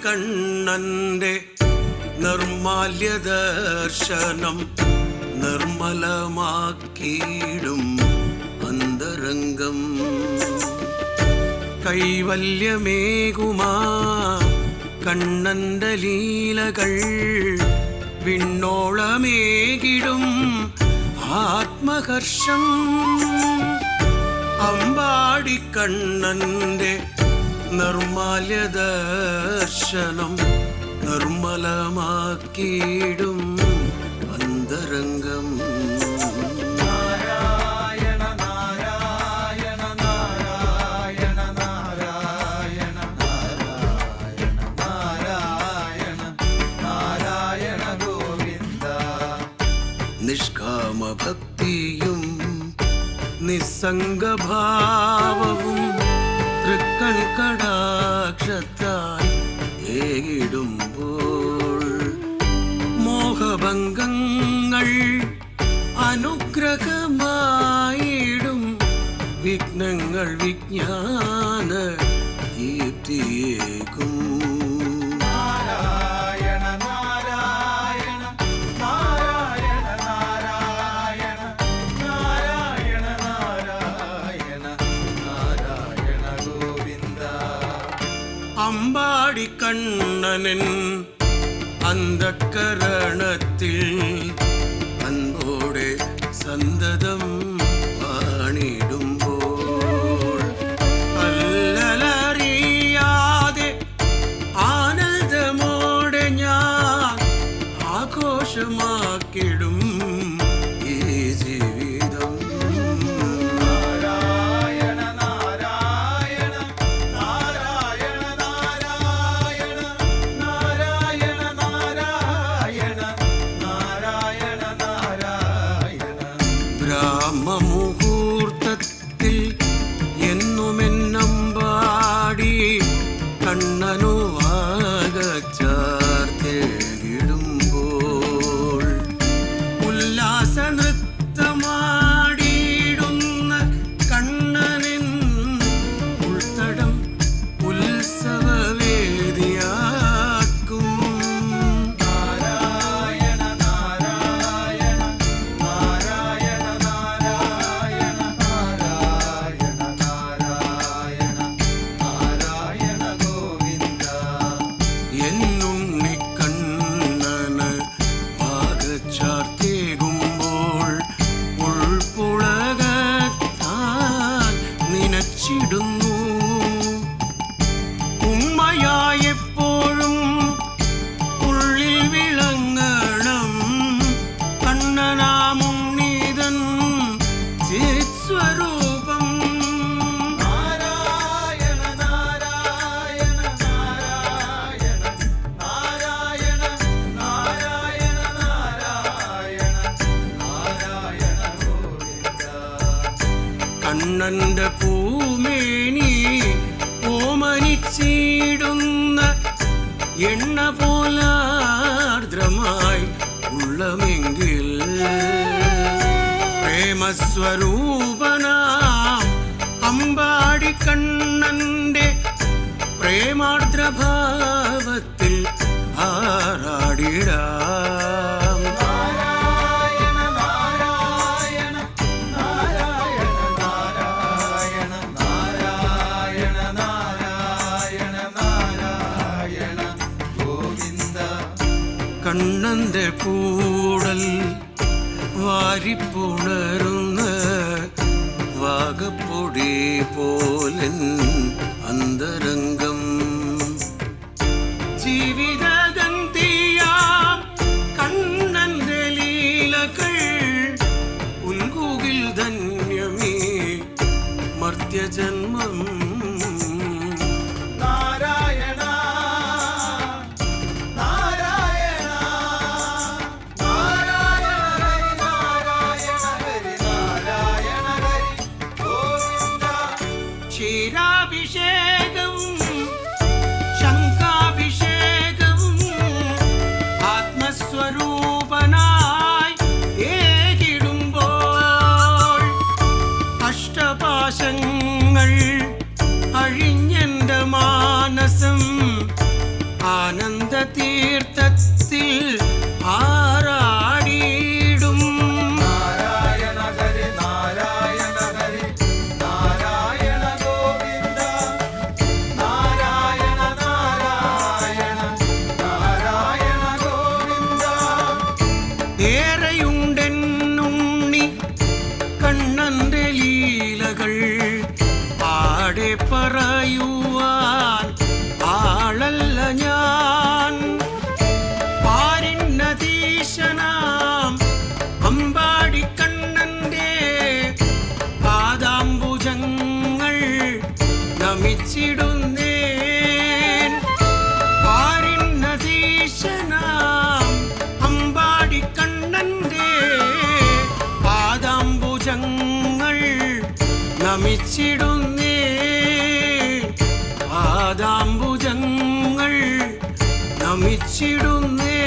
കണ്ണന്റെ നിർമാല്യ ദർശനം നിർമ്മലമാക്കിയിടും അന്തരംഗം. കൈവല്യമേകുമാ കണ്ണന്റെ ലീലകൾ വിണ്ണോളമേകിടും ആത്മഹർഷം. അമ്പാടിക്കണ്ണന്റെ നിർമാല്യ ദർശനം നിർമ്മലമാക്കിയിടും അന്തരംഗം. നിഷ്കാമഭക്തിയും നിസ്സംഗഭാവവും തൃക്കൺ കടാക്ഷത്താൽ ഏകിടുമ്പോൾ മോഹഭംഗങ്ങൾ അനുഗ്രഹമായിടും വിഘ്നങ്ങൾ വിജ്ഞാന ദീപ്തിയേകും. അമ്പാടിക്കണ്ണനൻ അന്ധക്കരണത്തിൽ അൻപോടെ സന്തതം വാണിടുമ്പോൾ അല്ലലറിയാതെ ആനന്ദമോടെ ഞാൻ ആഘോഷമാക്കിടും ഈ ജീവിതം. ബ്രാഹ്മമുഹൂർത്തത്തിൽ എന്നുമെന്നമ്പാടി കണ്ണനു വാഗച്ചാർത്തേകിടുമ്പോൾ ഉല്ലാസ നൃത്തമാടിയിടുന്ന കണ്ണനിൻ ഉൾത്തടം ഉത്സവവേദിയാക്കും. എന്നുണ്ണിക്കണ്ണന് വാഗച്ചാർത്തേകുമ്പോൾ ഉൾപ്പുളകത്താൽ നിനച്ചിടുന്നു. ഉമ്മയായെപ്പോഴും ഉള്ളിൽ വിളങ്ങണം കണ്ണനാമുണ്ണീതൻ ചിത്സ്വരൂപം. കണ്ണന്റെ പൂമേനി ഓമനിച്ചിടുന്ന എണ്ണ പോലാർദ്രമായി ഉള്ളമെങ്കിൽ പ്രേമസ്വരൂപനാം അമ്പാടിക്കണ്ണന്റെ പ്രേമാർദ്രഭാവത്തിൽ ആറാടിടാം. കണ്ണന്റെ കൂടൽ വാരിപ്പുണരുന്ന വാഗപ്പൊടി പോലൻ അന്തരംഗം. ജീവിതഗന്ധിയാം കണ്ണന്റെ ലീലകൾ ഉൻകൂകിൽ ധന്യമേ മർത്യജന്മം. ക്ഷീരാഭിഷേകവും ശംഖാഭിഷേകവും ആത്മസ്വരൂപനായി ഏകിടുമ്പോൾ അഷ്ടപാശങ്ങൾ അഴിഞ്ഞെന്റെ മാനസം നമിച്ചിടുന്നേൻ ആരിന്നതീശനാം അമ്പാടിക്കണ്ണന്റെ പാദാംബുജങ്ങൾ നമിച്ചിടുന്നേ പാദാംബുജങ്ങൾ നമിച്ചിടുന്നേ